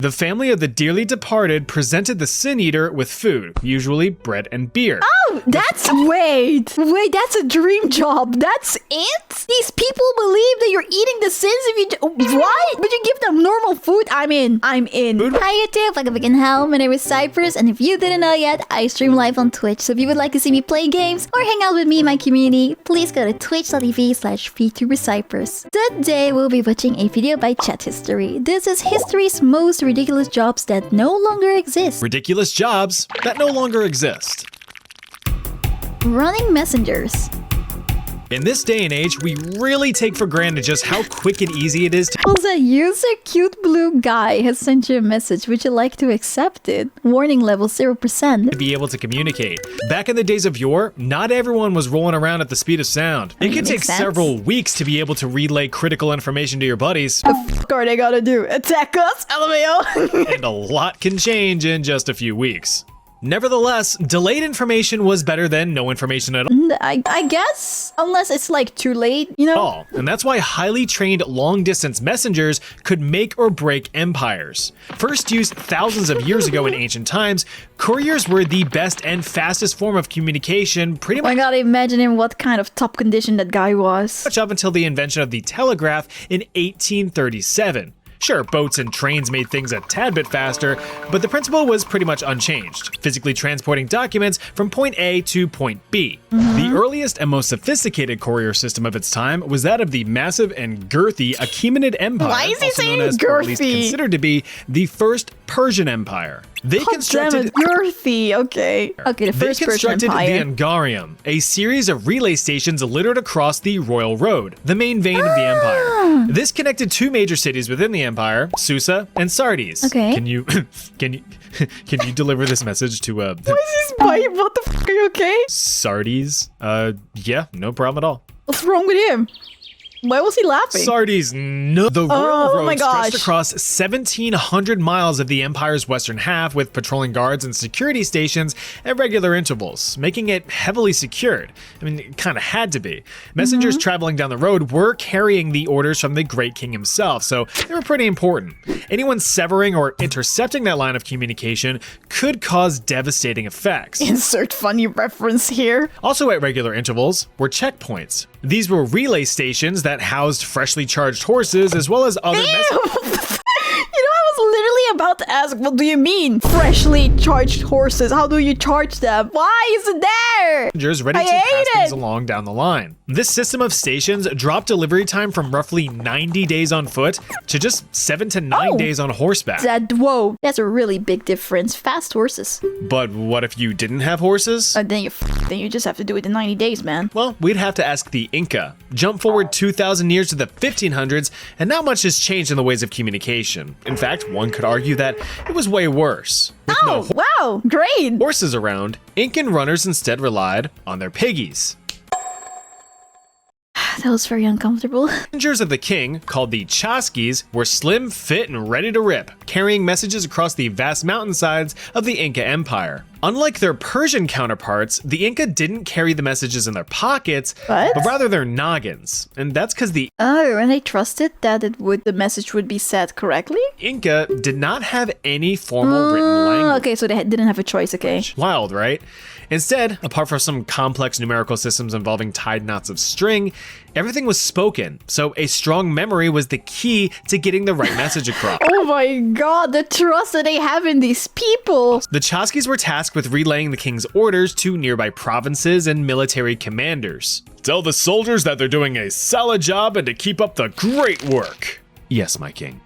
The family of the dearly departed presented the Sin Eater with food, usually bread and beer. Oh, wait, that's a dream job. That's it? These people believe that you're eating the sins if you what? But you give them normal food? I'm in. Hi YouTube, welcome back in hell. My name is Cypress, and if you didn't know yet, I stream live on Twitch. So if you would like to see me play games or hang out with me and my community, please go to twitch.tv/vtubercypress. Today we'll be watching a video by Chat History. This is history's most ridiculous jobs that no longer exist. Ridiculous jobs that no longer exist. Running messengers. In this day and age, we really take for granted just how quick and easy it is to Also, user cute blue guy has sent you a message. Would you like to accept it? Warning level 0%. be able to communicate. Back in the days of yore, not everyone was rolling around at the speed of sound. It could take several weeks to be able to relay critical information to your buddies. The f are they gonna do? Attack us? LMAO? And a lot can change in just a few weeks. Nevertheless, delayed information was better than no information at all. I guess, unless it's like too late, you know? And that's why highly trained long-distance messengers could make or break empires. First used thousands of years ago in ancient times, couriers were the best and fastest form of communication pretty Oh my god, imagine in what kind of top condition that guy was. much up until the invention of the telegraph in 1837. Sure, boats and trains made things a tad bit faster, but the principle was pretty much unchanged, physically transporting documents from point A to point B. The earliest and most sophisticated courier system of its time was that of the massive and girthy Achaemenid Empire, Why is he also known saying as, or at least girthy? considered to be, the first Persian Empire. They constructed girthy, okay. Okay, the They first Persian constructed the Empire. Angarium, a series of relay stations littered across the Royal Road, the main vein of the empire. This connected two major cities within the empire, Susa and Sardis. Okay. Can you deliver this message to Why is this pipe? What the f are you okay? Sardis? Yeah, no problem at all. What's wrong with him? Why was he laughing? Sardis, no. The Royal Oh my Road gosh. stretched across 1,700 miles of the empire's western half with patrolling guards and security stations at regular intervals, making it heavily secured. I mean, it kind of had to be. Messengers traveling down the road were carrying the orders from the Great King himself, so they were pretty important. Anyone severing or intercepting that line of communication could cause devastating effects. Insert funny reference here. Also at regular intervals were checkpoints. These were relay stations that housed freshly charged horses as well as other You know, I was literally about to ask, what do you mean? Freshly charged horses. How do you charge them? Why is it there? messengers ready to pass things along down the line. This system of stations dropped delivery time from roughly 90 days on foot to just 7 to 9 days on horseback. Whoa, that's a really big difference. Fast horses. But what if you didn't have horses? Then you just have to do it in 90 days, man. Well, we'd have to ask the Inca. Jump forward 2,000 years to the 1500s, and not much has changed in the ways of communication. In fact, one could argue that it was way worse. With no Wow, great. horses around, Incan runners instead relied on their piggies. That was very uncomfortable. Messengers of the king, called the Chasquis, were slim, fit, and ready to rip, carrying messages across the vast mountainsides of the Inca Empire. Unlike their Persian counterparts, the Inca didn't carry the messages in their pockets, but rather their noggins. And that's because the And they trusted that the message would be said correctly? Inca did not have any formal written language. Okay, so they didn't have a choice, okay. Wild, right? Instead, apart from some complex numerical systems involving tied knots of string, everything was spoken, so a strong memory was the key to getting the right message across. Oh my god, the trust that they have in these people! The Chasquis were tasked with relaying the king's orders to nearby provinces and military commanders. Tell the soldiers that they're doing a solid job and to keep up the great work. Yes, my king.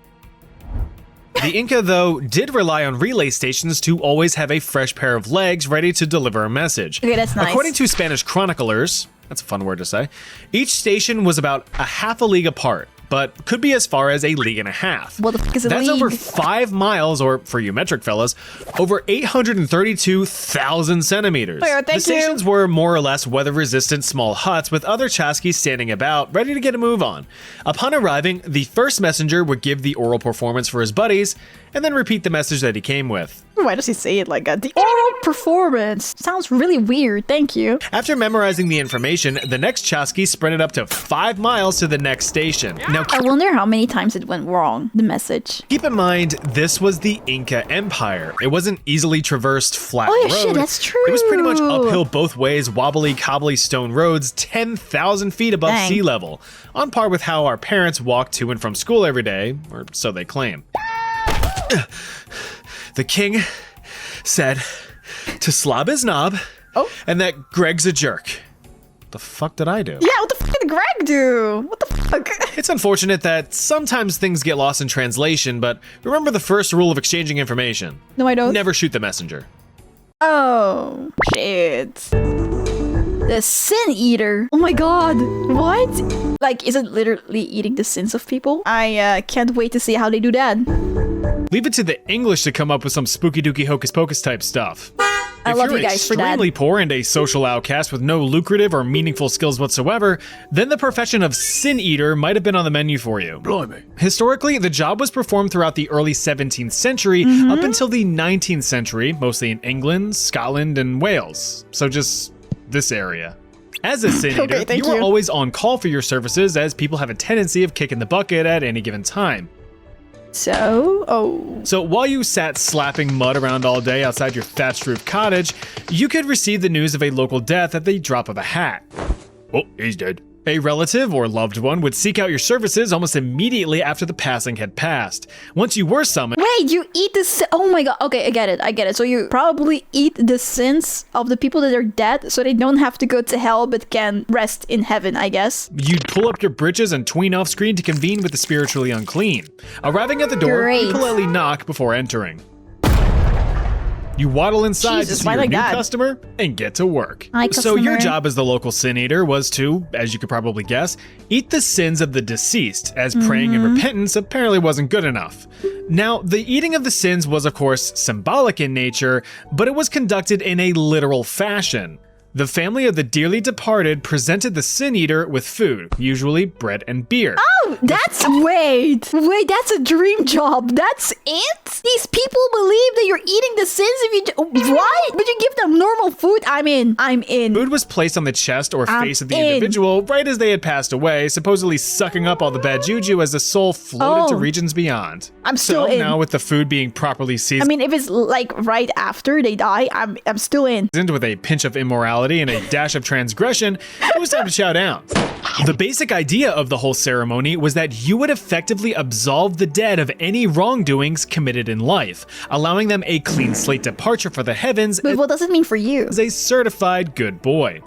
The Inca, though, did rely on relay stations to always have a fresh pair of legs ready to deliver a message. Okay, that's nice. According to Spanish chroniclers, that's a fun word to say, each station was about a half a league apart, but could be as far as a league and a half. What the fuck is a That's league? over 5 miles, or for you metric fellas, over 832,000 centimeters. Thank The you. stations were more or less weather-resistant small huts with other Chasquis standing about, ready to get a move on. Upon arriving, the first messenger would give the oral performance for his buddies, and then repeat the message that he came with. Why does he say it like that? The oral performance sounds really weird. Thank you. After memorizing the information, the next Chasqui sprinted up to 5 miles to the next station. Now, I wonder how many times it went wrong, the message. keep in mind, this was the Inca Empire. It wasn't easily traversed flat Oh, road. yeah, shit, that's true. It was pretty much uphill both ways, wobbly, cobbly stone roads, 10,000 feet above Dang. sea level, on par with how our parents walk to and from school every day, or so they claim. The king said to slob his knob, and that Greg's a jerk. The fuck did I do? Yeah, what the fuck did Greg do? What the fuck? It's unfortunate that sometimes things get lost in translation, but remember the first rule of exchanging information. No, I don't. Never shoot the messenger. Oh, shit. The Sin Eater. Oh my god. What? Like, is it literally eating the sins of people? I can't wait to see how they do that. Leave it to the English to come up with some spooky dooky hocus pocus type stuff. I love you guys for that. If you're extremely poor and a social outcast with no lucrative or meaningful skills whatsoever, then the profession of Sin Eater might have been on the menu for you. Blimey. Historically, the job was performed throughout the early 17th century up until the 19th century, mostly in England, Scotland, and Wales. So just this area. As a Sin Eater, Okay, thank you are you. always on call for your services, as people have a tendency of kicking the bucket at any given time. So while you sat slapping mud around all day outside your thatched roof cottage, you could receive the news of a local death at the drop of a hat. Oh, he's dead. A relative or loved one would seek out your services almost immediately after the passing had passed. Once you were summoned, Wait, you eat the oh my god. Okay, I get it. So you probably eat the sins of the people that are dead so they don't have to go to hell but can rest in heaven, I guess. you'd pull up your britches and tween off screen to convene with the spiritually unclean. Arriving at the door, you Great. politely knock before entering. You waddle inside Jesus, to see why your like new that? customer and get to work. Hi, So your customer. job as the local sin eater was to, as you could probably guess, eat the sins of the deceased, as praying and repentance apparently wasn't good enough. Now, the eating of the sins was of course symbolic in nature, but it was conducted in a literal fashion. The family of the dearly departed presented the sin eater with food, usually bread and beer. Oh, wait, that's a dream job. That's it? These people believe that you're eating the sins if you what? But you give them normal food? I'm in. Food was placed on the chest or I'm face of the in. individual right as they had passed away, supposedly sucking up all the bad juju as the soul floated to Oh. regions beyond. I'm still in. Now with the food being properly I seasoned mean, if it's like right after they die, I'm still in. with a pinch of immorality and a dash of transgression, it was time to chow down. The basic idea of the whole ceremony was that you would effectively absolve the dead of any wrongdoings committed in life, allowing them a clean slate departure for the heavens But what does it mean for you? as a certified good boy.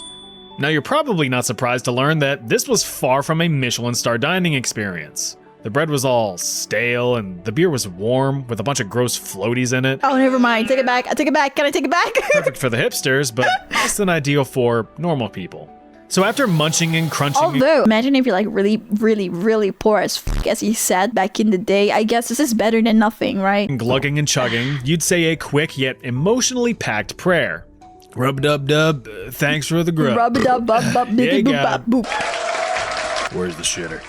Now you're probably not surprised to learn that this was far from a Michelin star dining experience. The bread was all stale and the beer was warm with a bunch of gross floaties in it. Oh, never mind. Take it back. I take it back. Can I take it back? Perfect for the hipsters, but less than ideal for normal people. So after munching and crunching, Although, imagine if you're like really, really, really poor as fuck, as he said back in the day. I guess this is better than nothing, right? glugging and chugging, you'd say a quick yet emotionally packed prayer. Rub-dub-dub, thanks for the grub. Rub-a-dub-bub-bub, Yeah, you got boop Where's the shitter?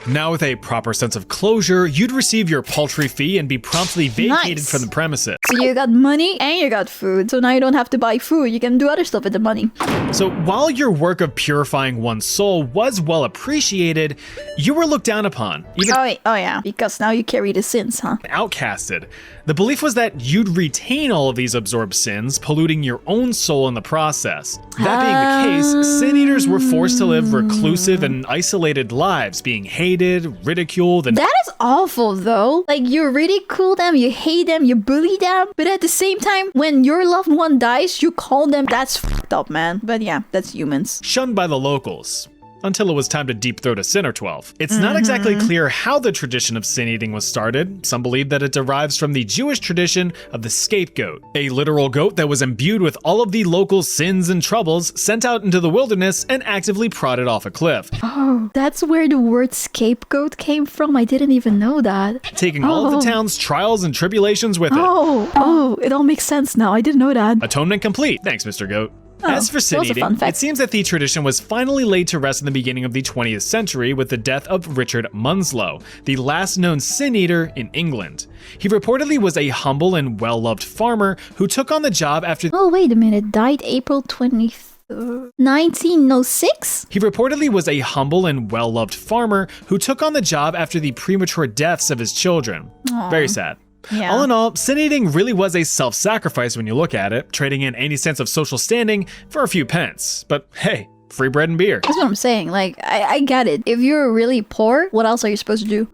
Now with a proper sense of closure, you'd receive your paltry fee and be promptly vacated Nice. from the premises. So you got money and you got food. So now you don't have to buy food. You can do other stuff with the money. So while your work of purifying one's soul was well appreciated, you were looked down upon, even Oh yeah. Because now you carry the sins, huh? outcasted. The belief was that you'd retain all of these absorbed sins, polluting your own soul in the process. That being the case, sin eaters were forced to live reclusive and isolated lives, being hated, ridiculed, and That is awful though. Like you ridicule them, you hate them, you bully them, but at the same time, when your loved one dies, you call them. That's fucked up, man. But yeah, that's humans. shunned by the locals. Until it was time to deep throat a sin or 12. It's not exactly clear how the tradition of sin eating was started. Some believe that it derives from the Jewish tradition of the scapegoat, a literal goat that was imbued with all of the local sins and troubles, sent out into the wilderness and actively prodded off a cliff, Oh, that's where the word scapegoat came from. I didn't even know that. taking all of the town's trials and tribulations with it. Oh, it all makes sense now. I didn't know that. Atonement complete. Thanks, Mr. Goat. As for sin that was a eating, fun fact. it seems that the tradition was finally laid to rest in the beginning of the 20th century with the death of Richard Munslow, the last known sin eater in England. He reportedly was a humble and well-loved farmer who took on the job after Oh, wait a minute. Died April 23rd, 1906? He reportedly was a humble and well-loved farmer who took on the job after the premature deaths of his children. Very sad. Yeah. All in all, sin eating really was a self-sacrifice when you look at it, trading in any sense of social standing for a few pence. But hey, free bread and beer. That's what I'm saying. Like, I get it. If you're really poor, what else are you supposed to do?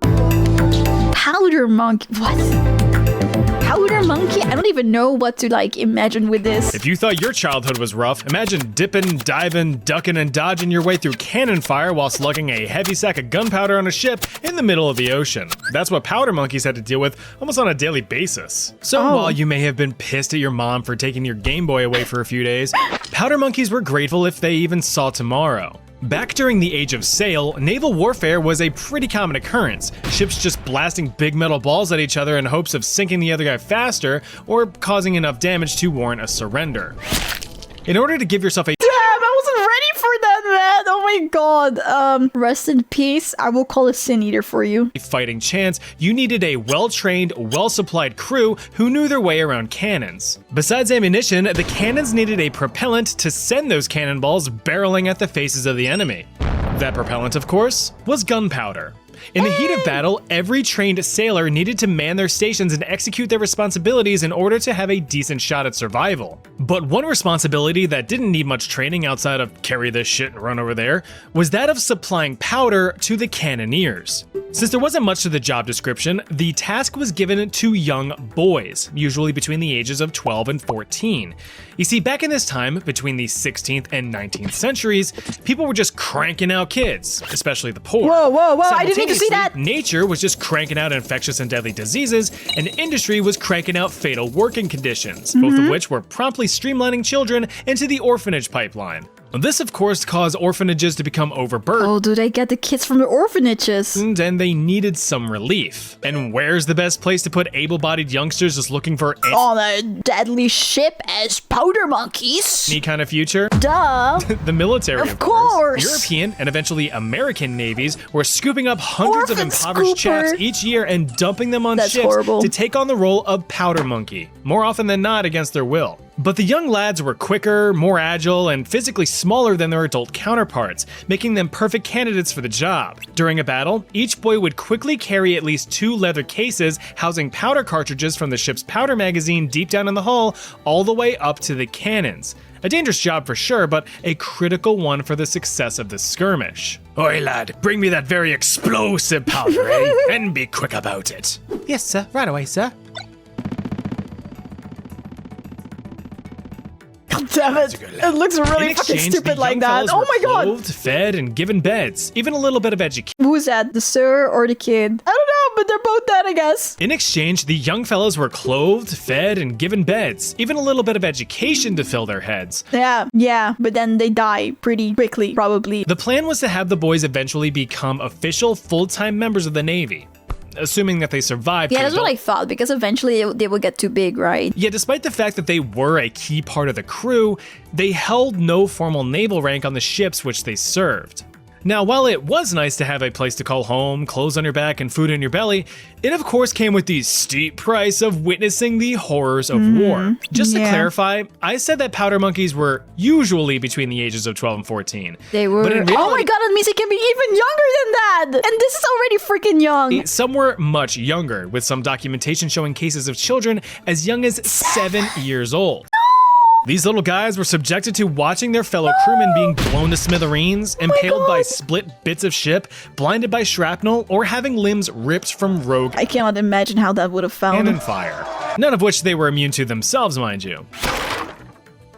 Powder monkey. What? Powder monkey? I don't even know what to like imagine with this. If you thought your childhood was rough, imagine dipping, diving, ducking, and dodging your way through cannon fire while slugging a heavy sack of gunpowder on a ship in the middle of the ocean. That's what powder monkeys had to deal with almost on a daily basis. So while you may have been pissed at your mom for taking your Game Boy away for a few days, powder monkeys were grateful if they even saw tomorrow. Back during the Age of Sail, naval warfare was a pretty common occurrence, ships just blasting big metal balls at each other in hopes of sinking the other guy faster or causing enough damage to warrant a surrender. In order to give yourself a Damn, I wasn't ready for that, man. Oh my god. Rest in peace. I will call a sin eater for you. fighting chance, you needed a well-trained, well-supplied crew who knew their way around cannons. Besides ammunition, the cannons needed a propellant to send those cannonballs barreling at the faces of the enemy. That propellant, of course, was gunpowder. In the heat of battle, every trained sailor needed to man their stations and execute their responsibilities in order to have a decent shot at survival. But one responsibility that didn't need much training outside of carry this shit and run over there was that of supplying powder to the cannoneers. Since there wasn't much to the job description, the task was given to young boys, usually between the ages of 12 and 14. You see, back in this time, between the 16th and 19th centuries, people were just cranking out kids, especially the poor. Whoa, I didn't need to see that. Nature was just cranking out infectious and deadly diseases, and industry was cranking out fatal working conditions, both of which were promptly streamlining children into the orphanage pipeline. This, of course, caused orphanages to become overburdened. Oh, do they get the kids from the orphanages? And they needed some relief. And where's the best place to put able-bodied youngsters just looking for On a deadly ship as powder monkeys. any kind of future? Duh. The military, Of course. European and eventually American navies were scooping up hundreds of Orphan impoverished scooper. chaps each year and dumping them on That's ships horrible. to take on the role of powder monkey, more often than not against their will. But the young lads were quicker, more agile, and physically smaller than their adult counterparts, making them perfect candidates for the job. During a battle, each boy would quickly carry at least 2 leather cases housing powder cartridges from the ship's powder magazine deep down in the hull, all the way up to the cannons. A dangerous job for sure, but a critical one for the success of the skirmish. Oi lad, bring me that very explosive powder, eh? And be quick about it. Yes sir, right away sir. Damn it. It looks really In fucking exchange, stupid the like young that. fellas Oh were my god. clothed, fed, and given beds, even a little bit of education. Who's that? The sir or the kid? I don't know, but they're both dead, I guess. In exchange, the young fellows were clothed, fed, and given beds, even a little bit of education to fill their heads. Yeah, but then they die pretty quickly, probably. The plan was to have the boys eventually become official, full-time members of the Navy, assuming that they survived. Yeah, to that's what adult- I thought, because eventually they will get too big, right? Yeah, despite the fact that they were a key part of the crew, they held no formal naval rank on the ships which they served. Now, while it was nice to have a place to call home, clothes on your back, and food in your belly, it of course came with the steep price of witnessing the horrors of war. Just to Yeah. clarify, I said that powder monkeys were usually between the ages of 12 and 14. They were. But in Oh my reality, god, that means it can be even younger than that! And this is already freaking young. some were much younger, with some documentation showing cases of children as young as 7 years old. These little guys were subjected to watching their fellow crewmen being blown to smithereens, impaled by God. split bits of ship, blinded by shrapnel, or having limbs ripped from rogue I cannot imagine how that would have cannon found. fire. None of which they were immune to themselves, mind you.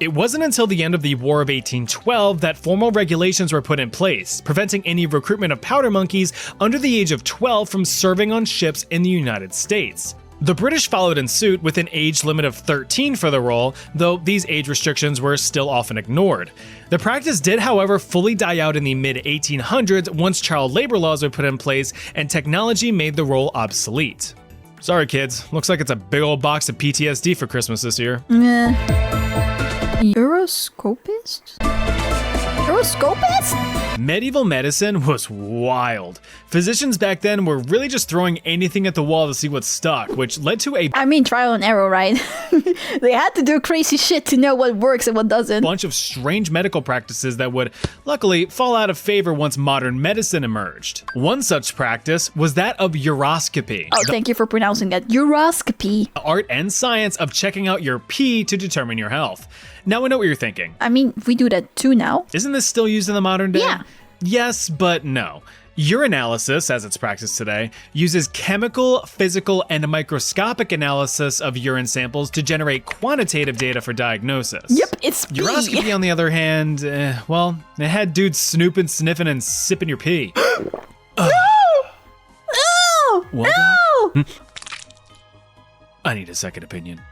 It wasn't until the end of the War of 1812 that formal regulations were put in place, preventing any recruitment of powder monkeys under the age of 12 from serving on ships in the United States. The British followed in suit with an age limit of 13 for the role, though these age restrictions were still often ignored. The practice did, however, fully die out in the mid-1800s once child labor laws were put in place and technology made the role obsolete. Sorry kids, looks like it's a big old box of PTSD for Christmas this year. Yeah, Uroscopist? Uroscopist? Medieval medicine was wild. Physicians back then were really just throwing anything at the wall to see what stuck, which led to a I mean, trial and error, right? They had to do crazy shit to know what works and what doesn't. bunch of strange medical practices that would, luckily, fall out of favor once modern medicine emerged. One such practice was that of uroscopy, Oh, thank you for pronouncing that. Uroscopy. the art and science of checking out your pee to determine your health. Now I know what you're thinking. I mean, we do that too now. Isn't this still used in the modern day? Yeah. Yes, but no. Urinalysis, as it's practiced today, uses chemical, physical, and microscopic analysis of urine samples to generate quantitative data for diagnosis. Yep, it's pee. Uroscopy, on the other hand, well, it had dudes snooping, sniffing, and sipping your pee. No! Well, No! I need a second opinion.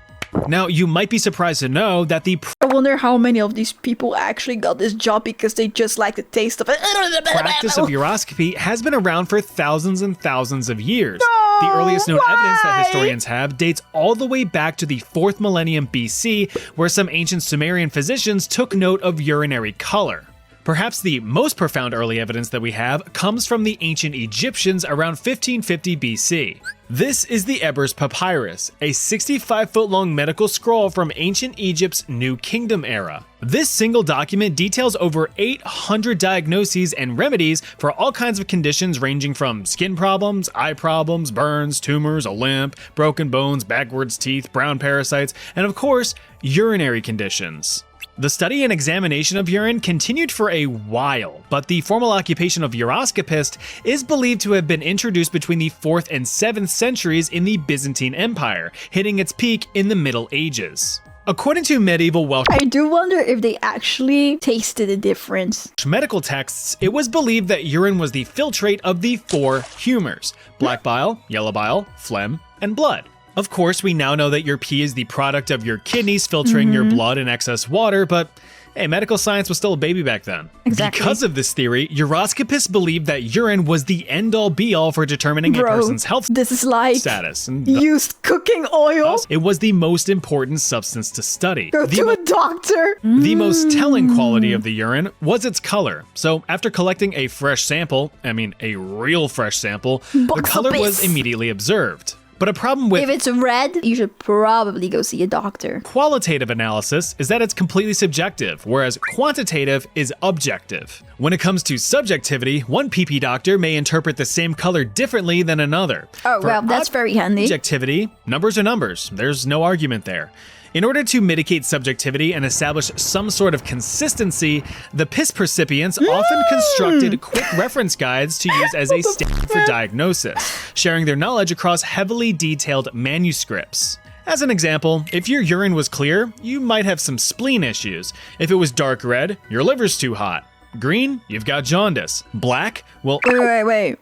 Now, you might be surprised to know that the I wonder how many of these people actually got this job because they just like the taste of it. practice of uroscopy has been around for thousands and thousands of years. The earliest known evidence that why? historians have dates all the way back to the 4th millennium BC, where some ancient Sumerian physicians took note of urinary color. Perhaps the most profound early evidence that we have comes from the ancient Egyptians around 1550 BC. This is the Ebers Papyrus, a 65-foot-long medical scroll from ancient Egypt's New Kingdom era. This single document details over 800 diagnoses and remedies for all kinds of conditions ranging from skin problems, eye problems, burns, tumors, a limp, broken bones, backwards teeth, brown parasites, and of course, urinary conditions. The study and examination of urine continued for a while, but the formal occupation of uroscopist is believed to have been introduced between the 4th and 7th centuries in the Byzantine Empire, hitting its peak in the Middle Ages. According to medieval Welsh I do wonder if they actually tasted a difference. medical texts, it was believed that urine was the filtrate of the 4 humors: black bile, yellow bile, phlegm, and blood. Of course, we now know that your pee is the product of your kidneys filtering your blood and excess water, but hey, medical science was still a baby back then. Exactly. Because of this theory, uroscopists believed that urine was the end-all be-all for determining a Bro, person's health this is like status. And used cooking oil. thus, it was the most important substance to study. Go to a doctor. The most telling quality of the urine was its color. So after collecting a fresh sample, I mean a real fresh sample, the color was Boxopis. immediately observed. But a problem with If it's red, you should probably go see a doctor. qualitative analysis is that it's completely subjective, whereas quantitative is objective. When it comes to subjectivity, one PP doctor may interpret the same color differently than another. Oh, For well, that's very handy. objectivity, numbers are numbers. There's no argument there. In order to mitigate subjectivity and establish some sort of consistency, the PIS percipients often constructed quick reference guides to use as a standard for diagnosis, sharing their knowledge across heavily detailed manuscripts. As an example, if your urine was clear, you might have some spleen issues. If it was dark red, your liver's too hot. Green, you've got jaundice. Black, well, Wait.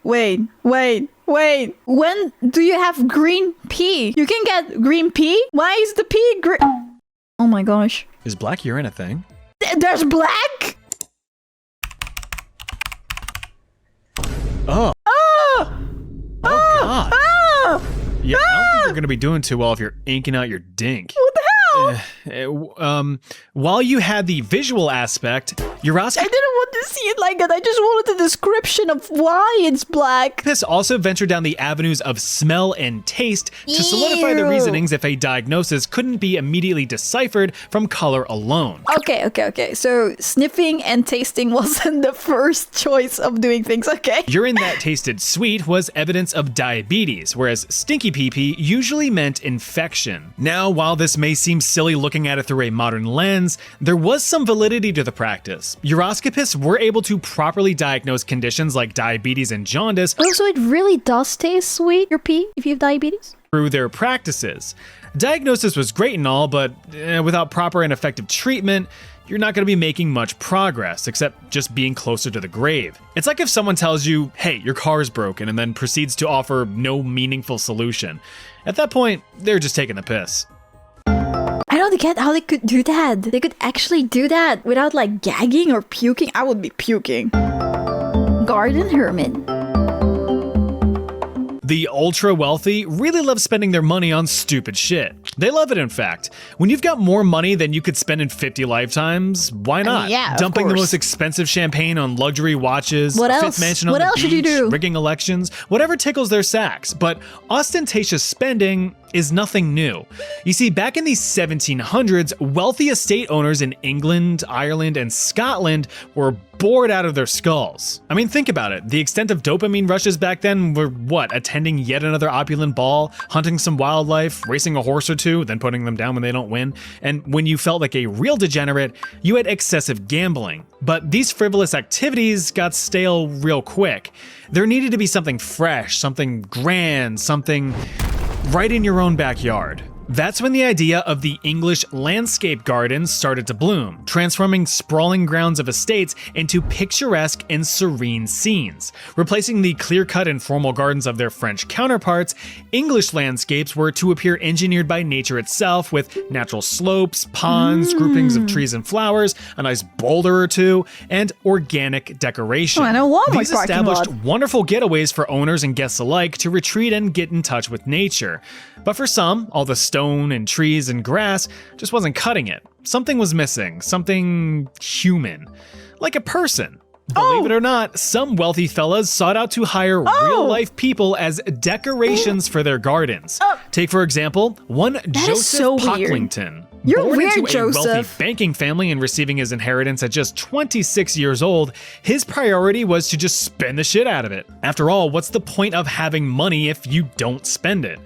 When do you have green pea? You can get green pea? Why is the pea green? Oh my gosh. is black urine a thing? There's black? Oh, Oh! God. Oh! Yeah, I don't think you're going to be doing too well if you're inking out your dink. What the hell? While you had the visual aspect, I uroscopists didn't want to see it like that. I just wanted the description of why it's black. also ventured down the avenues of smell and taste to solidify the Ew. reasonings if a diagnosis couldn't be immediately deciphered from color alone. Okay. So sniffing and tasting wasn't the first choice of doing things, okay? Urine that tasted sweet was evidence of diabetes, whereas stinky pee-pee usually meant infection. Now, while this may seem silly looking at it through a modern lens, there was some validity to the practice. Uroscopists were able to properly diagnose conditions like diabetes and jaundice Also, it really does taste sweet, your pee, if you have diabetes. through their practices. Diagnosis was great and all, but without proper and effective treatment, you're not going to be making much progress, except just being closer to the grave. It's like if someone tells you, hey, your car is broken, and then proceeds to offer no meaningful solution. At that point, they're just taking the piss. I don't get how they could do that. They could actually do that without like gagging or puking. I would be puking. Garden hermit. The ultra wealthy really love spending their money on stupid shit. They love it, in fact. When you've got more money than you could spend in 50 lifetimes, why not? yeah, of Dumping the course. most expensive champagne on luxury watches, What a else? fifth mansion on What the else should you beach, do? rigging elections, whatever tickles their sacks. But ostentatious spending is nothing new. You see, back in the 1700s, wealthy estate owners in England, Ireland, and Scotland were bored out of their skulls. I mean, think about it. The extent of dopamine rushes back then were what? Attending yet another opulent ball, hunting some wildlife, racing a horse or two, then putting them down when they don't win. And when you felt like a real degenerate, you had excessive gambling. But these frivolous activities got stale real quick. There needed to be something fresh, something grand, something right in your own backyard. That's when the idea of the English landscape gardens started to bloom, transforming sprawling grounds of estates into picturesque and serene scenes. Replacing the clear-cut and formal gardens of their French counterparts, English landscapes were to appear engineered by nature itself, with natural slopes, ponds, groupings of trees and flowers, a nice boulder or two, and organic decoration. Oh, I know Walmart These parking established lot. wonderful getaways for owners and guests alike to retreat and get in touch with nature. But for some, all the stone and trees and grass just wasn't cutting it. Something was missing, something human, like a person. Believe it or not, some wealthy fellas sought out to hire real-life people as decorations for their gardens. Take, for example, one Joseph is so weird. Pocklington. You're Born weird, into a wealthy Joseph. banking family and receiving his inheritance at just 26 years old, his priority was to just spend the shit out of it. After all, what's the point of having money if you don't spend it?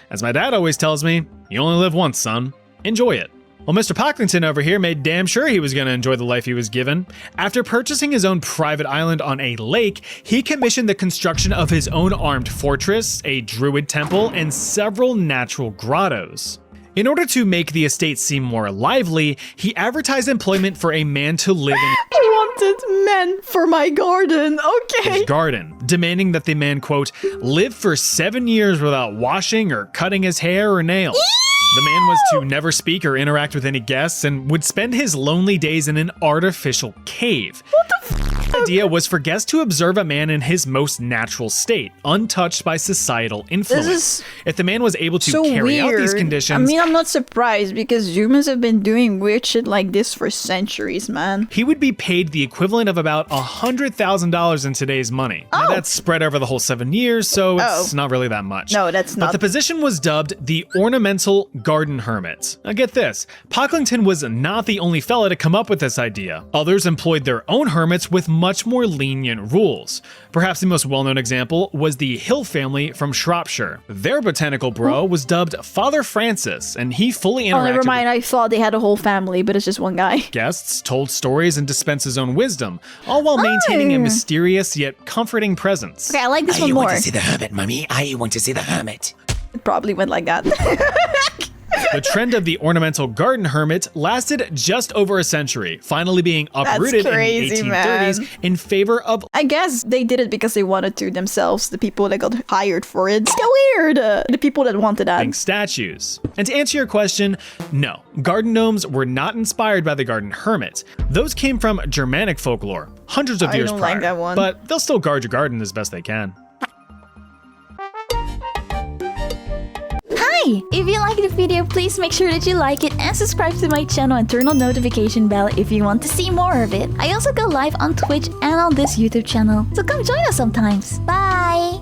As my dad always tells me, you only live once, son. Enjoy it. Well, Mr. Pocklington over here made damn sure he was going to enjoy the life he was given. After purchasing his own private island on a lake, he commissioned the construction of his own armed fortress, a druid temple, and several natural grottos. In order to make the estate seem more lively, he advertised employment for a man to live in I wanted men for my garden. Okay. his garden, demanding that the man, quote, live for 7 years without washing or cutting his hair or nails. The man was to never speak or interact with any guests and would spend his lonely days in an artificial cave. What the idea was for guests to observe a man in his most natural state, untouched by societal influence. is If the man was able to So carry out these weird. conditions, I mean, I'm not surprised because humans have been doing weird shit like this for centuries, man. he would be paid the equivalent of about $100,000 in today's money. Now, that's spread over the whole 7 years, so it's not really that much. No, that's But not. the position was dubbed the Ornamental Garden Hermit. Now get this, Pocklington was not the only fella to come up with this idea. Others employed their own hermits with much more lenient rules. Perhaps the most well-known example was the Hill family from Shropshire. Their botanical bro was dubbed Father Francis, and he fully interacted Oh, never with mind. I thought they had a whole family, but it's just one guy. guests, told stories, and dispensed his own wisdom, all while maintaining a mysterious yet comforting presence. Okay, I like this I one want more. to see the hermit, mummy. I want to see the hermit. It probably went like that. The trend of the ornamental garden hermit lasted just over a century, finally being uprooted crazy, in the 1830s man. in favor of I guess they did it because they wanted to themselves, the people that got hired for it. Still weird. The people that wanted that. living statues. And to answer your question, no, garden gnomes were not inspired by the garden hermit. Those came from Germanic folklore, hundreds of I years don't prior. like that one. But they'll still guard your garden as best they can. Hi! If you like the video, please make sure that you like it and subscribe to my channel and turn on notification bell if you want to see more of it. I also go live on Twitch and on this YouTube channel, so come join us sometimes. Bye!